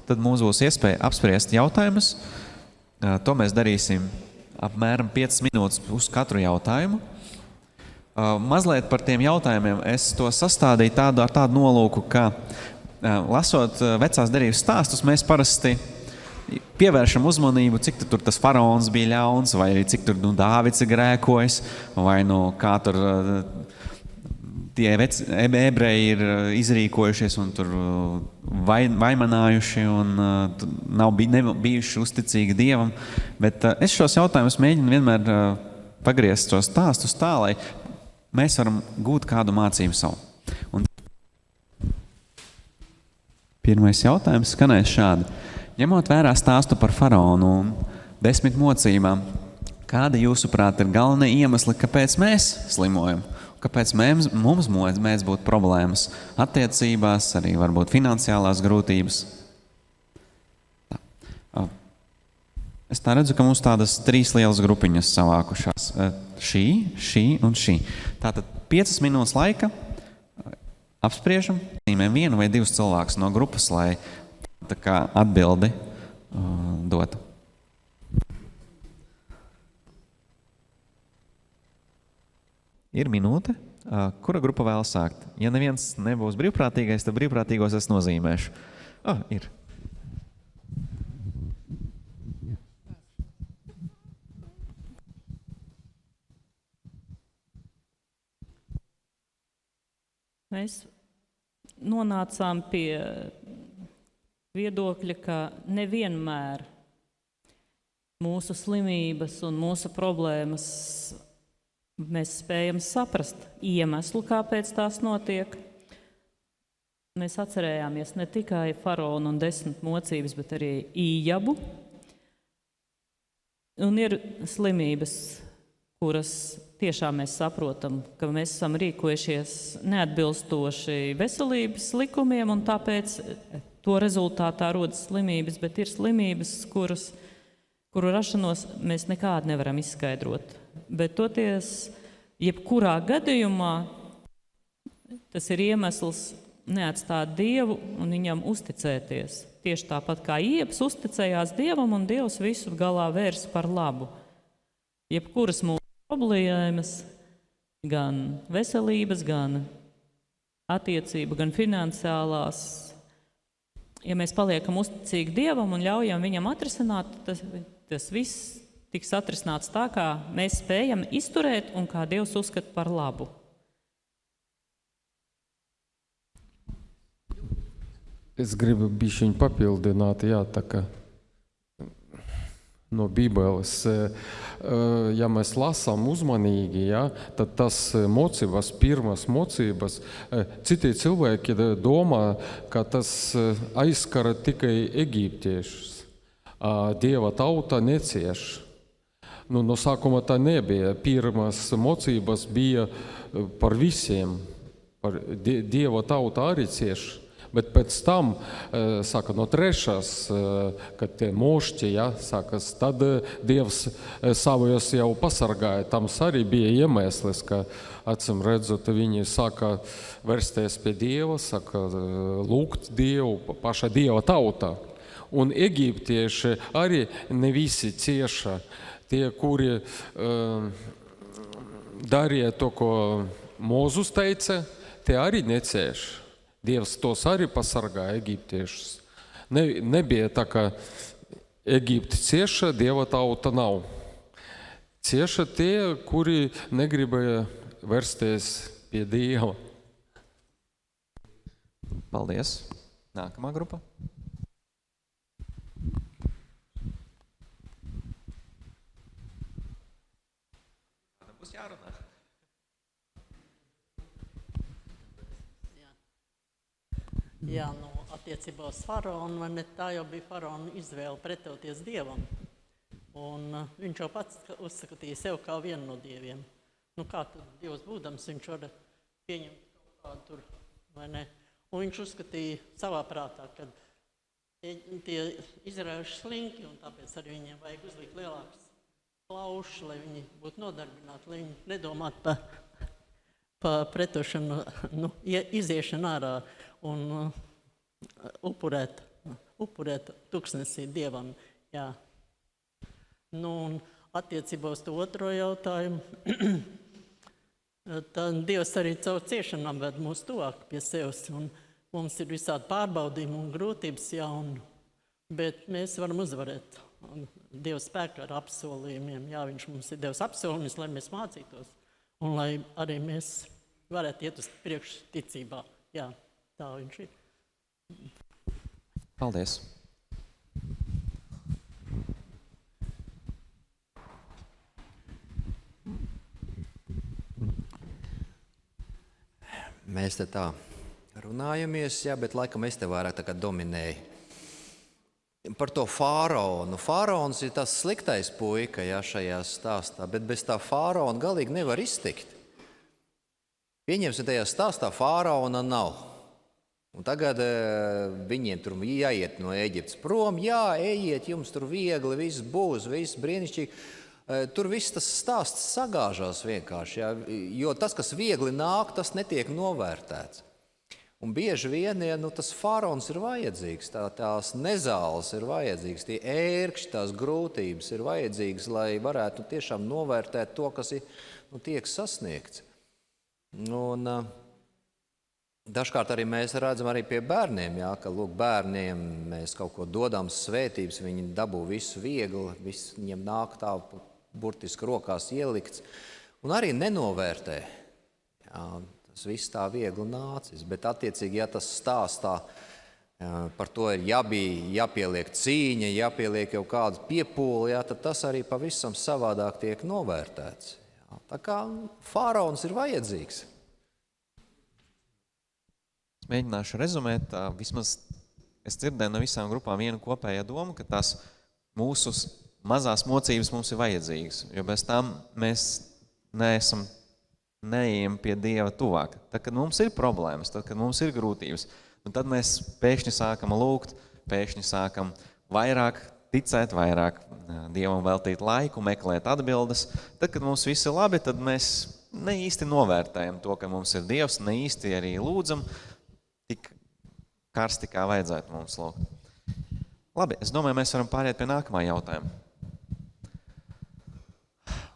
tad mums būs iespēja apspriest jautājumus. To mēs darīsim apmēram 5 minūtes uz katru jautājumu. Mazliet par tiem jautājumiem es to sastādīju ar tādu nolūku, ka lasot vecās derības stāstus, mēs parasti pievēršam uzmanību, cik tur tas faraons bija ļauns, vai arī cik tur Dāvids ir grēkojis, vai kā tur tie ebreji ir izrīkojušies un tur vaimanājuši un nav bijuši uzticīgi Dievam. Bet es šos jautājumus mēģinu vienmēr pagriezt šos stāstus tā, lai mēs varam gūt kādu mācību savu. Un pirmais jautājums skanēs šādi. Ņemot vērā stāstu par faraonu un 10 mocībām, kāda jūsuprāt ir galvenie iemesli, kāpēc mēs slimojam? Kāpēc mums mēdz būt problēmas attiecībās, arī varbūt finansiālās grūtības? Es tā redzu, ka mums tādas 3 lielas grupiņas savākušās. Šī un šī. Tātad 5 minūtes laika apspriežam, vienu vai 2 cilvēkus no grupas, lai tā kā atbildi dotu. Ir minūte. Kura grupa vēl sākt? Ja neviens nebūs brīvprātīgais, tad brīvprātīgos es nozīmēšu. Ir. Mēs nonācām pie viedokļa, ka nevienmēr mūsu slimības un mūsu problēmas mēs spējam saprast iemeslu, kāpēc tās notiek. Mēs atcerējāmies ne tikai faraonu un 10 mocības, bet arī Ījabu. Un ir slimības, kuras tiešām mēs saprotam, ka mēs esam rīkojušies neatbilstoši veselības likumiem, un tāpēc to rezultātā rodas slimības, bet ir slimības, kuru rašanos mēs nekādi nevaram izskaidrot. Bet toties, jebkurā gadījumā, tas ir iemesls neatstāt Dievu un viņam uzticēties. Tieši tāpat kā Iebs uzticējās Dievam, un Dievs visu galā vērs par labu. Jebkuras mūsu problēmas, gan veselības, gan attiecība, gan finansiālās, ja mēs paliekam uzticīgi Dievam un ļaujam viņam atrisināt, tas viss tiks atrisināts tā, kā mēs spējam izturēt un kā Dievs uzskata par labu. Es gribu bišķiņ papildināt, tā kā no Bībeles. Ja mēs lasām uzmanīgi, tad tas mocības, pirmas mocības, citi cilvēki domā, ka tas aizskara tikai eģiptiešus. Dieva tauta necieš. No sākuma tā nebija. Pirmas mocības bija par visiem. Dieva tauta arī cieš. Bet pēc tam, no 3. kad tie mošķi, sākas, tad Dievs savajos jau pasargāja. Tam arī bija iemesls, ka, acīm redzot, viņi sāka versties pie Dieva, sāka lūgt Dievu, paša Dieva tautā. Un eģiptieši arī ne visi cieša. Tie, kuri darīja to, ko Mozus teica, tie arī necieš. Dievs tos arī pasargāja eģiptiešus. Nebija tā, ka Eģipte cieša, Dieva tauta nav. Cieša tie, kuri negribēja versties pie Dieva. Paldies. Nākamā grupa. Jā, attiecībā uz faraonu, vai ne, tā jau bija faraona izvēle pretoties Dievam. Un viņš jau pats uzskatīja sev kā vienu no dieviem. Kā tad Dievs būdams, viņš var pieņemt kādu tur, vai ne? Un viņš uzskatīja savā prātā, ka tie izraujuši slinki, un tāpēc arī viņiem vajag uzlikt lielākus plaušus, lai viņi būtu nodarbināti, lai viņi nedomātu pa pretošanu, iziešanu ārā un upurēt upurēt tuksnesī Dievam. Jā. Nu, un attiecībā uz to otro jautājumu, tad Dievs arī caur ciešanām ved mūs tuvāk pie sevis. Un mums ir visādi pārbaudījumi un grūtības, jā, bet mēs varam uzvarēt Dieva spēku ar apsolījumiem. Jā, viņš mums ir devis apsolījumus, lai mēs mācītos un lai arī mēs varētu iet uz priekšu ticībā. Jā, tā viņš ir. Paldies! Mēs te tā runājamies, jā, bet laikam es te vairāk tā kā dominēju. Par to fāraonu. Fāraons ir tas sliktais puika, jā, šajā stāstā, bet bez tā fāraona galīgi nevar iztikt. Pieņemsim, tajā stāstā fāraona nav. Un tagad viņiem tur jāiet no Ēģiptes prom, jā, ejiet, jums tur viegli, viss būs, viss brīnišķīgi. Tur viss tas stāsts sagāžās vienkārši, jā, jo tas, kas viegli nāk, tas netiek novērtēts. Un bieži vien, ja, tas faraons ir vajadzīgs, tās nezāles ir vajadzīgas, tie ērkšķi, tās grūtības ir vajadzīgas, lai varētu tiešām novērtēt to, kas ir, tiek sasniegts. Un dažkārt arī mēs redzam arī pie bērniem, jā, ka lūk, bērniem mēs kaut ko dodam svētības, viņi dabū visu viegli, viss viņiem nāk tā burtiski rokās ielikts, un arī nenovērtē. Jā, tas viss tā viegli nācis, bet attiecīgi, ja tas stāstā par to ir jāpieliek cīņa, jāpieliek jau kādu piepūli, jā, tad tas arī pavisam savādāk tiek novērtēts. Jā, tā kā faraons ir vajadzīgs. Es mēģināšu rezumēt, vismaz es dzirdēju no visām grupām vienu kopējo domu, ka tās mūsu mazās mocības mums ir vajadzīgas, jo bez tām mēs neejam pie Dieva tuvāk. Tad, kad mums ir problēmas, tad, kad mums ir grūtības, un tad mēs pēkšņi sākam lūgt, pēkšņi sākam vairāk ticēt, vairāk Dievam veltīt laiku, meklēt atbildes. Tad, kad mums viss ir labi, tad mēs ne īsti novērtējam to, ka mums ir Dievs, ne īsti arī lūdzam tik karsti, kā vajadzētu mums lūgt. Labi, es domāju, mēs varam pāriet pie nākamā jautājuma.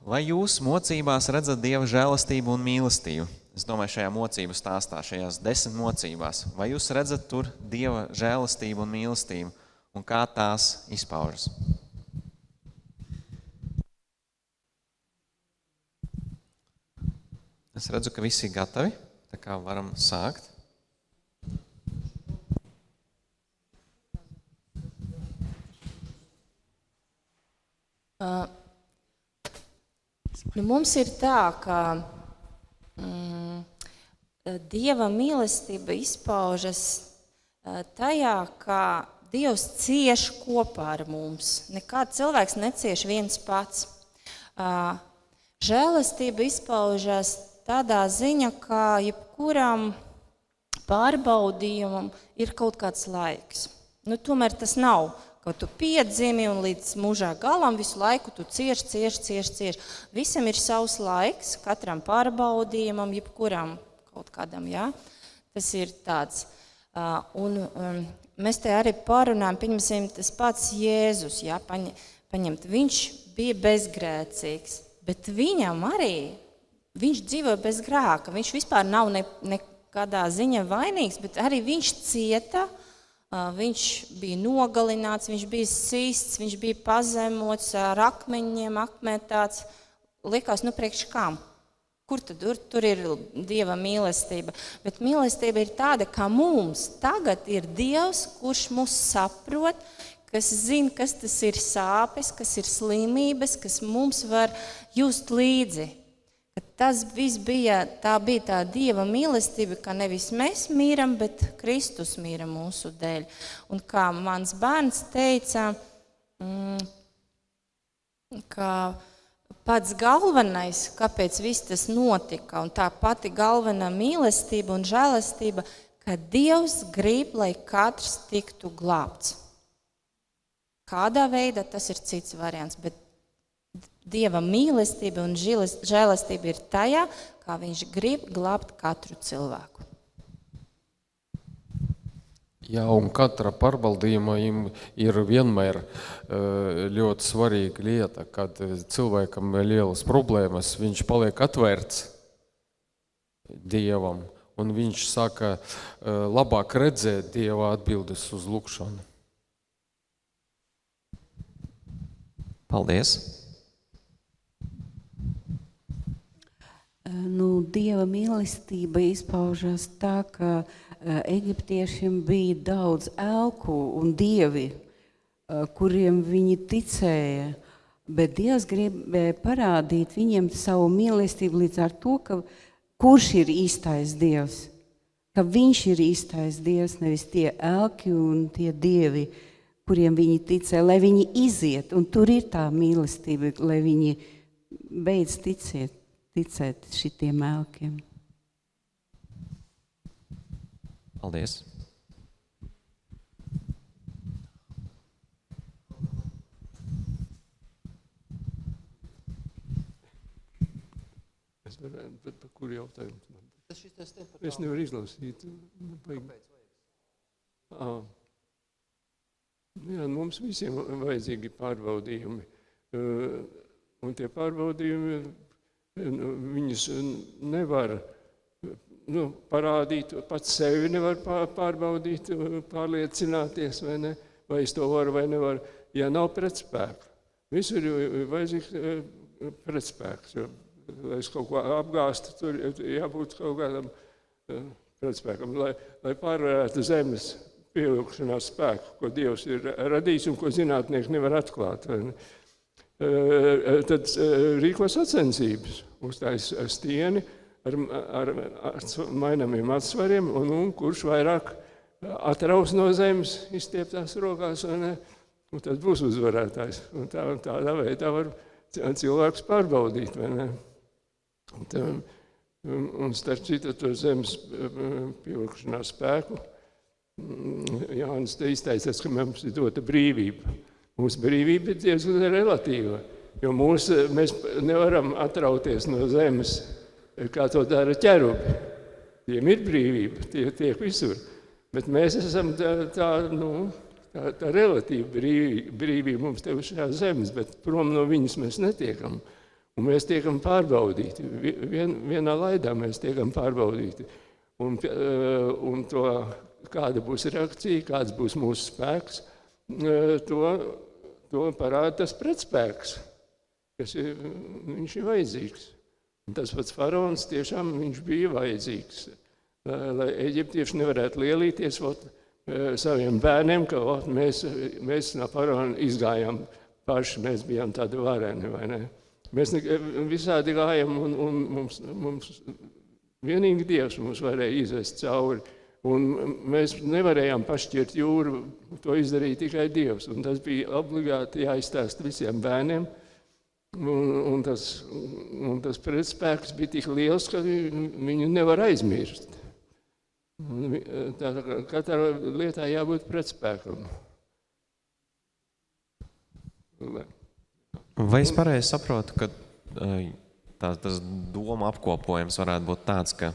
Vai jūs mocībās redzat Dieva žēlastību un mīlestību? Es domāju, šajā mocību stāstā, šajās 10 mocībās. Vai jūs redzat tur Dieva žēlastību un mīlestību un kā tās izpaužas? Es redzu, ka visi ir gatavi, tā kā varam sākt. Mums ir tā, ka Dieva mīlestība izpaužas tajā, ka Dievs cieš kopā ar mums. Nekāds cilvēks necieš viens pats. Žēlastība izpaužas tādā ziņa, ka jebkuram pārbaudījumam ir kaut kāds laiks. Tomēr tas nav, ka tu piedzimi un līdz mūžā galam visu laiku tu cieš. Visam ir savs laiks, katram pārbaudījumam, jebkuram kaut kādam, jā. Tas ir tāds. Mēs te arī parunājam, pieņemsim, tas pats Jēzus, jā, paņemt. Viņš bija bezgrēcīgs, bet viņam arī, viņš dzīvoja bez grēka, viņš vispār nav nekādā ziņā vainīgs, bet arī viņš cieta, viņš bija nogalināts, viņš bija sists, viņš bija pazemots, ar akmeņiem akmētāts. Likās, priekš kam? Kur tad tur ir Dieva mīlestība? Bet mīlestība ir tāda, ka mums tagad ir Dievs, kurš mūs saprot, kas zina, kas tas ir sāpes, kas ir slimības, kas mums var just līdzi. Tas viss bija tā Dieva mīlestība, ka nevis mēs mīram, bet Kristus mīra mūsu dēļ. Un kā mans bērns teica, ka pats galvenais, kāpēc viss tas notika, un tā pati galvenā mīlestība un žēlastība, ka Dievs grib, lai katrs tiktu glābts. Kādā veidā tas ir cits variants, bet Dieva mīlestība un žēlastība ir tajā, kā viņš grib glābt katru cilvēku. Jā, un katra pārbaudījuma ir vienmēr ļoti svarīga lieta, kad cilvēkam ir lielas problēmas, viņš paliek atvērts Dievam, un viņš saka, labāk redzēt Dieva atbildes uz lūkšanu. Paldies! Dieva mīlestība izpaužas tā, ka eģiptiešiem bija daudz elku un dievi, kuriem viņi ticēja, bet Dievs gribēja parādīt viņiem savu mīlestību līdz ar to, ka kurš ir īstais Dievs, ka viņš ir īstais Dievs, nevis tie elki un tie dievi, kuriem viņi ticēja, lai viņi iziet, un tur ir tā mīlestība, lai viņi beidz ticēt šitiem elkiem. Paldies! Es varētu, bet par kuru jautājumu? Es nevaru izlasīt. Jā, mums visiem vajadzīgi pārbaudījumi. Un tie pārbaudījumi, viņus nevar parādīt, pats sevi nevar pārbaudīt, pārliecināties, vai ne, vai es to varu vai nevaru, ja nav pretspēku. Visur ir vajadzīgs pretspēks, jo, lai es kaut ko apgāstu, tur jābūt kaut kādam pretspēkam, lai pārvarētu zemes pievilkšanās spēku, ko Dievs ir radījis un ko zinātnieki nevar atklāt. Vai ne? Tad rīko sacensības, uztais stieni ar maināmiem atsvariem, un kurš vairāk atraus no zemes, izstieptās rokās, un tad būs uzvarētājs. Un tādā veidā var cilvēks pārbaudīt. Vai ne? Un starp citu to zemes pievilkšanās spēku, Jānis te izteicās, ka mums ir dota brīvība. Mūsu brīvība ir diezgan relatīva, jo mēs nevaram atrauties no zemes, kā to dara ķerubi. Tiem ir brīvība, tie tiek visur. Bet mēs esam tā relatīva brīvība mums te uz šās zemes, bet prom no viņas mēs netiekam. Un mēs tiekam pārbaudīti. Vienā laidā mēs tiekam pārbaudīti. Un to, kāda būs reakcija, kāds būs mūsu spēks, to parāda tas pretspēks, kas viņš ir vajadzīgs. Un tas pats faraons tiešām viņš bija vajadzīgs, lai eģiptieši nevarētu lielīties saviem bērniem, ka mēs no faraona izgājām paši, mēs bijām tādi vareni, vai ne? Mēs visādi gājam un mums vienīgi Dievs mums varēja izvest cauri. Un mēs nevarējām pašķirt jūru, to izdarīja tikai Dievs. Un tas bija obligāti jāizstāst visiem bērniem. Un tas pretspēks bija tik liels, ka viņu nevar aizmirst. Katrā lietā jābūt pretspēkam. Vai es pareizi saprotu, ka tas doma apkopojums varētu būt tāds, ka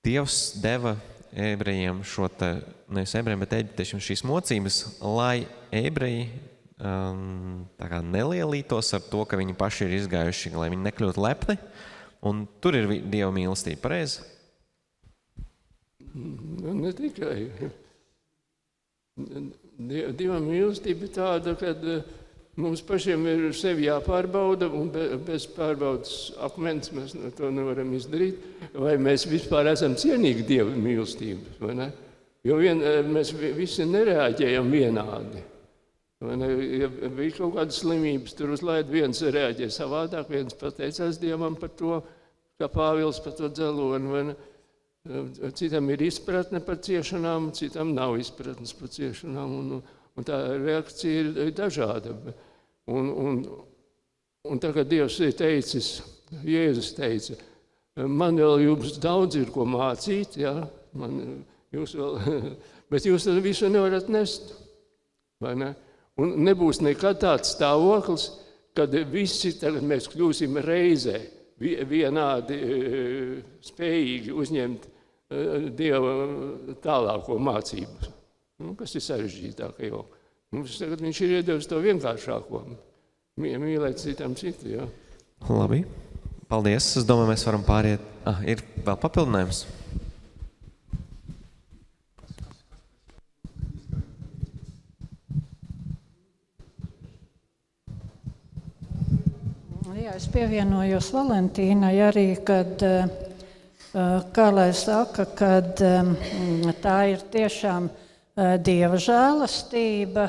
Dievs deva ebrejiem nevis ebrejiem, bet eģiptiešiem šīs mocības, lai ebreji nelielītos ar to, ka viņi paši ir izgājuši, lai viņi nekļūtu lepni, un tur ir Dieva mīlestība, pareizi? Ne tikai. Dieva mīlestība ir tāda, kad mums pašiem ir sevi jāpārbauda, un bez pārbaudas akmens mēs to nevaram izdarīt, vai mēs vispār esam cienīgi Dieva mīlestību, vai ne? Jo mēs visi nereaģējam vienādi. Vai ne? Ja bija kaut kādas slimības, tur uzlaid viens reaģē savādāk, viens pateicās Dievam par to, kā Pāvils par to dzeloni, vai ne? Citam ir izpratne par ciešanām, citam nav izpratnes par ciešanām, un tā reakcija ir dažāda. Un tagad Dievs ir teicis, Jēzus teica, man vēl jums daudz ir ko mācīt, ja? Bet jūs visu nevarat nest. Vai ne? Un nebūs nekad tāds stāvoklis, kad visi tagad mēs kļūsim reizē vienādi spējīgi uzņemt Dieva tālāko mācību, kas ir sarežģītāk jau. Mums tagad viņš ir iedevis to vienkāršāko, mīlēt citam citu, jā. Labi, paldies. Es domāju, mēs varam pāriet. Ir vēl papildinājums? Jā, es pievienojos Valentīnai arī, kad, kā lai saka, kad tā ir tiešām Dieva žēlastība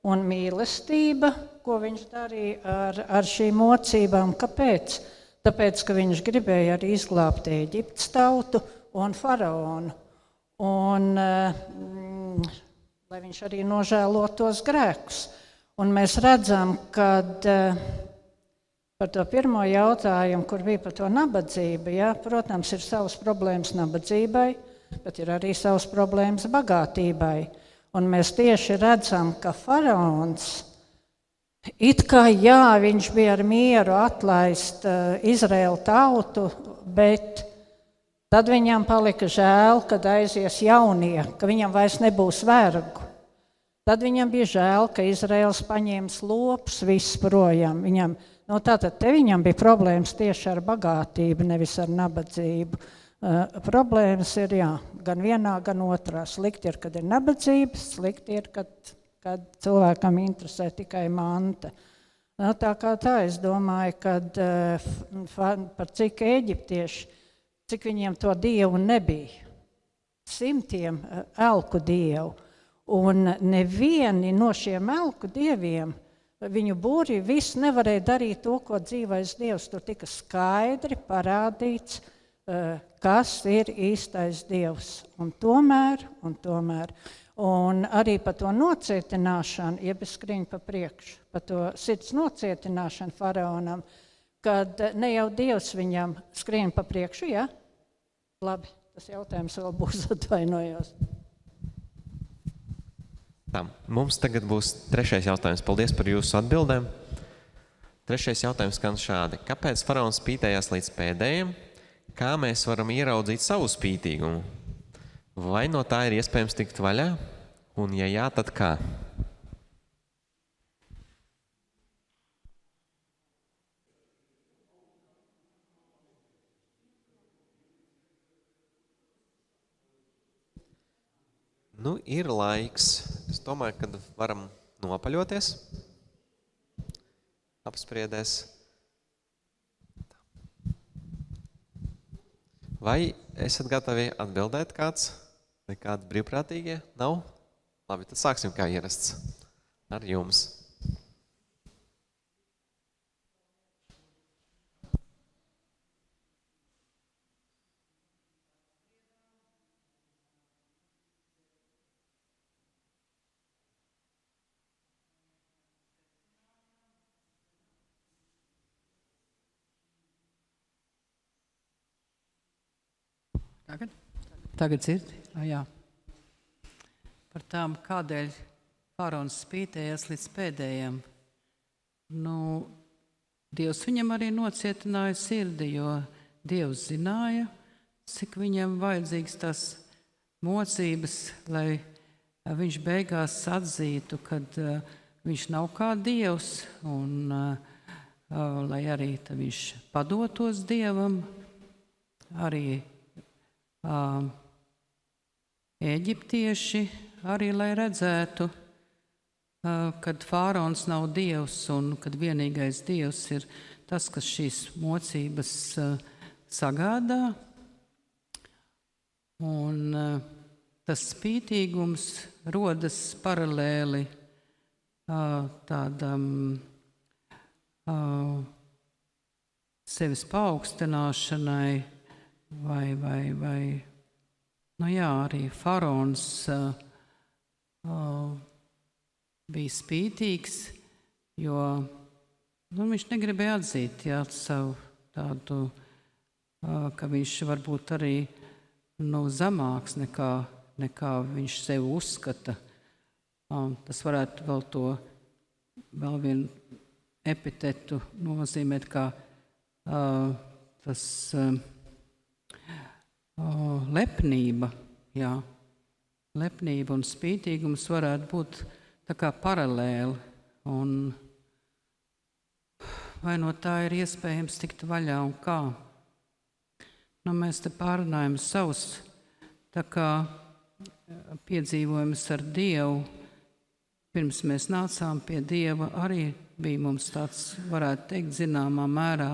un mīlestība, ko viņš darīja ar šīm mocībām. Kāpēc? Tāpēc, ka viņš gribēja arī izglābt Ēģiptes tautu un faraonu. Un lai viņš arī nožēlo tos grēkus. Un mēs redzam, kad par to pirmo jautājumu, kur bija par to nabadzību, ja, protams, ir savas problēmas nabadzībai, bet ir arī savas problēmas bagātībai. Un mēs tieši redzam, ka faraons, it kā jā, viņš bija ar mieru atlaist Izraēlu tautu, bet tad viņam palika žēl, kad aizies jaunie, ka viņam vairs nebūs vergu. Tad viņam bija žēl, ka Izraēls paņēma lopus viss projām. Tātad te viņam bija problēmas tieši ar bagātību, nevis ar nabadzību. Problēmas ir, jā, gan vienā, gan otrā. Slikti ir, kad ir nabadzība, slikti ir, kad cilvēkam interesē tikai manta. Tā kā tā, es domāju, kad par cik eģiptieši, cik viņiem to dievu nebija. 100 elku dievu. Un nevieni no šiem elku dieviem, viņu būri, viss nevarēja darīt to, ko dzīvais dievs. Tur tika skaidri parādīts, kas ir īstais dievs. Un tomēr, un arī par to nocietināšanu, jeb es skriņu pa priekšu, par to sirds nocietināšanu faraonam, kad ne jau dievs viņam skrien pa priekšu, ja? Labi, tas jautājums vēl būs, atvainojos. Tā, mums tagad būs 3. jautājums. Paldies par jūsu atbildēm. 3. jautājums skan šādi. Kāpēc faraons spītējās līdz pēdējiem? Kā mēs varam ieraudzīt savu spītīgumu? Vai no tā ir iespējams tikt vaļā? Un ja jā, tad kā? Ir laiks. Es domāju, ka varam nopaļoties, apspriedēs. Vai esat gatavi atbildēt kāds? Vai kādi brīvprātīgie? Nav? Labi, tad sāksim kā ierasts ar jums. Tagad dzird? Jā. Par tām, kādēļ faraons spītējās līdz pēdējiem. Dievs viņam arī nocietināja sirdi, jo Dievs zināja, cik viņam vajadzīgs tās mocības, lai viņš beigās atzītu, kad viņš nav kā Dievs, un lai arī viņš padotos Dievam, arī Ēģiptieši arī, lai redzētu, kad faraons nav Dievs un kad vienīgais Dievs ir tas, kas šīs mocības sagādā. Un tas spītīgums rodas paralēli tādam sevis paaugstināšanai, vai arī faraons bija spītīgs, jo viņš negribēja atzīt savu tādu, ka viņš varbūt arī zemāks nekā viņš sevi uzskata. Tas varētu vēl vienu epitetu nozīmēt, kā tas lepnība, jā. Lepnība un spītīgums varētu būt tā kā paralēli. Un vai no tā ir iespējams tikt vaļā un kā? Nu, mēs te pārunājam savus tā kā piedzīvojumus ar Dievu. Pirms mēs nācām pie Dieva, arī bija mums tāds, varētu teikt, zināmā mērā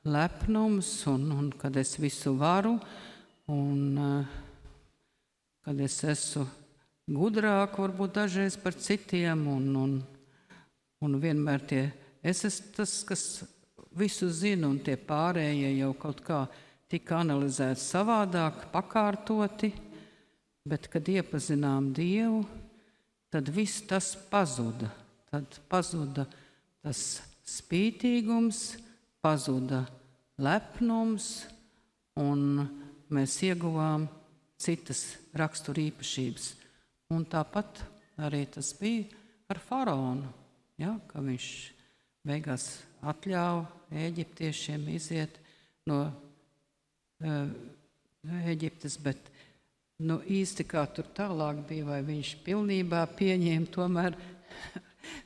lepnums, un kad es visu varu, un kad es esmu gudrāk varbūt dažreiz par citiem, un vienmēr es esmu tas, kas visu zina, un tie pārējie jau kaut kā tika analizēti savādāk, pakārtoti, bet kad iepazinām Dievu, tad viss tas pazuda. Tad pazuda tas spītīgums, pazuda lepnums, un mēs ieguvām citas raksturīpašības. Un tāpat arī tas bija ar faraonu, ja, ka viņš beigās atļāva eģiptiešiem iziet no Eģiptes, bet īsti kā tur tālāk bija, vai viņš pilnībā pieņēma, tomēr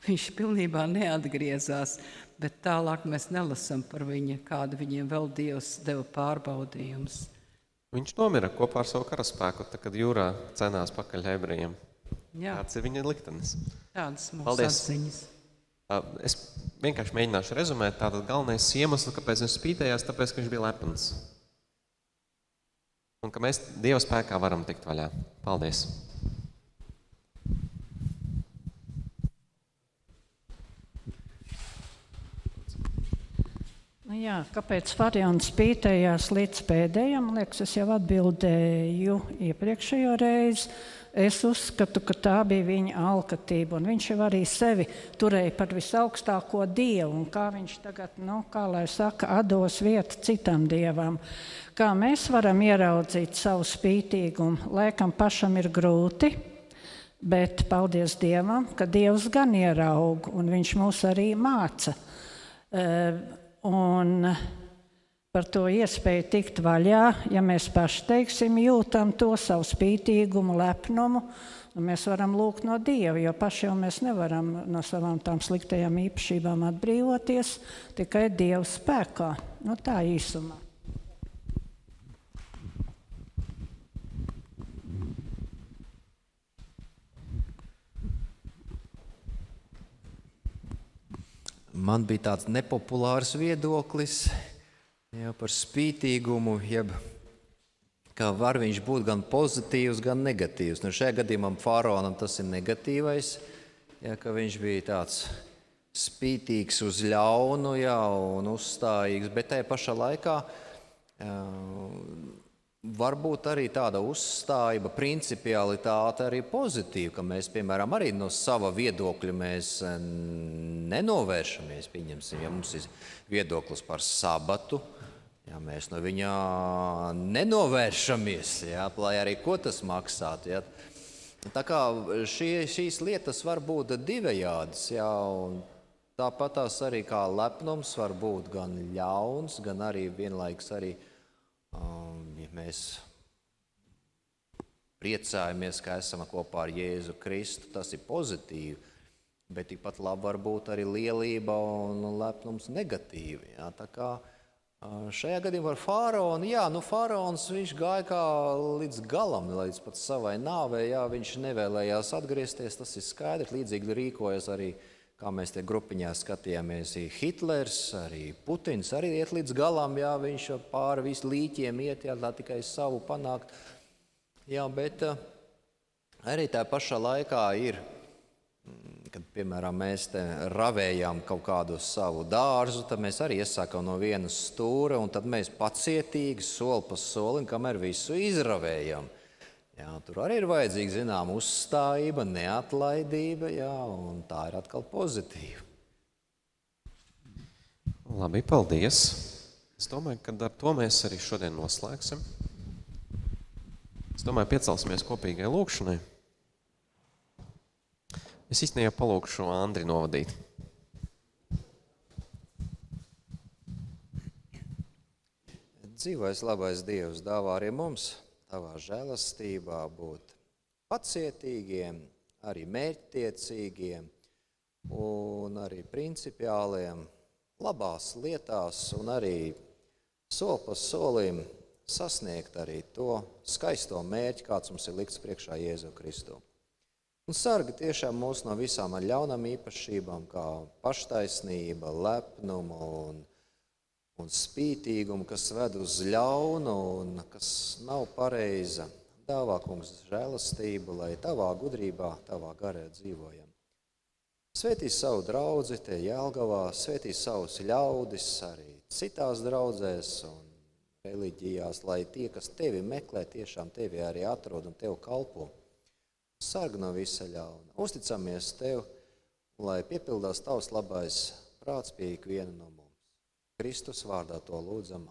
viņš pilnībā neatgriezās, bet tālāk mēs nelasam par viņu, kādu viņiem vēl Dievs deva pārbaudījumus. Viņš nomira kopā ar savu karaspēku, tad, kad jūrā cenās pakaļ ebrejiem. Jā. Tāds ir viņa liktenis. Tādas mūsu Paldies. atziņas. Es vienkārši mēģināšu rezumēt. Tātad galvenais iemesls, kāpēc viņš spītējās, tāpēc, ka viņš bija lepns. Un ka mēs Dieva spēkā varam tikt vaļā. Paldies! Nu jā, kāpēc faraons spītējās līdz pēdējam? Liekas, es jau atbildēju iepriekšējo reizi. Es uzskatu, ka tā bija viņa alkatība, un viņš jau arī sevi turēja par visaugstāko dievu, un kā viņš tagad, kā lai saka, atdos vietu citam dievam. Kā mēs varam ieraudzīt savu spītīgumu? Laikam pašam ir grūti, bet paldies Dievam, ka Dievs gan ieraug, un viņš mūs arī māca. Un par to iespēju tikt vaļā, ja mēs paši, teiksim, jūtam to savu spītīgumu, lepnumu, mēs varam lūgt no Dieva, jo paši jau mēs nevaram no savām tām sliktajām īpašībām atbrīvoties, tikai Dieva spēkā. Tā īsumā. Man bija tāds nepopulārs viedoklis par spītīgumu, ka var viņš būt gan pozitīvs, gan negatīvs. Šajā gadījumā faraonam tas ir negatīvais, ka viņš bija tāds spītīgs uz ļaunu un uzstājīgs, bet tajā pašā laikā varbūt arī tāda uzstājība, principialitāte arī pozitīva, ka mēs, piemēram, arī no sava viedokļa mēs nenovēršamies, pieņemsim, ja mums ir viedoklis par sabatu, mēs no viņa nenovēršamies, lai arī ko tas maksātu. Tā kā šīs lietas var būt divējādas, un tāpat tās arī kā lepnums var būt gan ļauns, gan arī vienlaiks arī ja mēs priecājamies, ka esam kopā ar Jēzu Kristu, tas ir pozitīvi, bet tikpat labi var būt arī lielība un lepnums negatīvi. Tā kā šajā gadījumā ar faraonu, faraons viņš gāja kā līdz galam, līdz pat savai nāvei, viņš nevēlējās atgriezties, tas ir skaidrs, līdzīgi rīkojas arī, kā mēs tie grupiņā skatījāmies, Hitlers, arī Putins arī iet līdz galam, viņš pāri visu līķiem iet, lai tikai savu panākt. Bet arī tā pašā laikā ir, kad, piemēram, mēs te ravējām kaut kādu savu dārzu, tad mēs arī iesākam no vienas stūra, un tad mēs pacietīgi, soli pa solim, kamēr visu izravējam. Tur arī ir vajadzīga, zinām, uzstājība, neatlaidība, un tā ir atkal pozitīva. Labi, paldies. Es domāju, ka ar to mēs arī šodien noslēgsim. Es domāju, piecelsimies kopīgai lūkšanai. Es īstenībā palūkšu Andri novadīt. Dzīvais labais Dievs dāvā arī mums tavā žēlastībā būt pacietīgiem, arī mērķtiecīgiem un arī principiāliem labās lietās un arī soli pa solim sasniegt arī to skaisto mērķi, kāds mums ir likts priekšā Jēzu Kristu. Un sargi tiešām mūs no visām ar ļaunām īpašībām, kā paštaisnība, lepnumu un spītīgumu, kas ved uz ļaunu un kas nav pareiza. Dāvā, kungs, žēlastību, lai tavā gudrībā, tavā garē dzīvojam. Svētī savu draudzi te Jelgavā, svētī savus ļaudis arī citās draudzēs un reliģijās, lai tie, kas tevi meklē, tiešām tevi arī atrod un tev kalpo. Sarg no visa ļauna. Uzticamies tev, lai piepildās tavs labais prāts pie ikviena no mums. Kristus vārdā to lūdzam.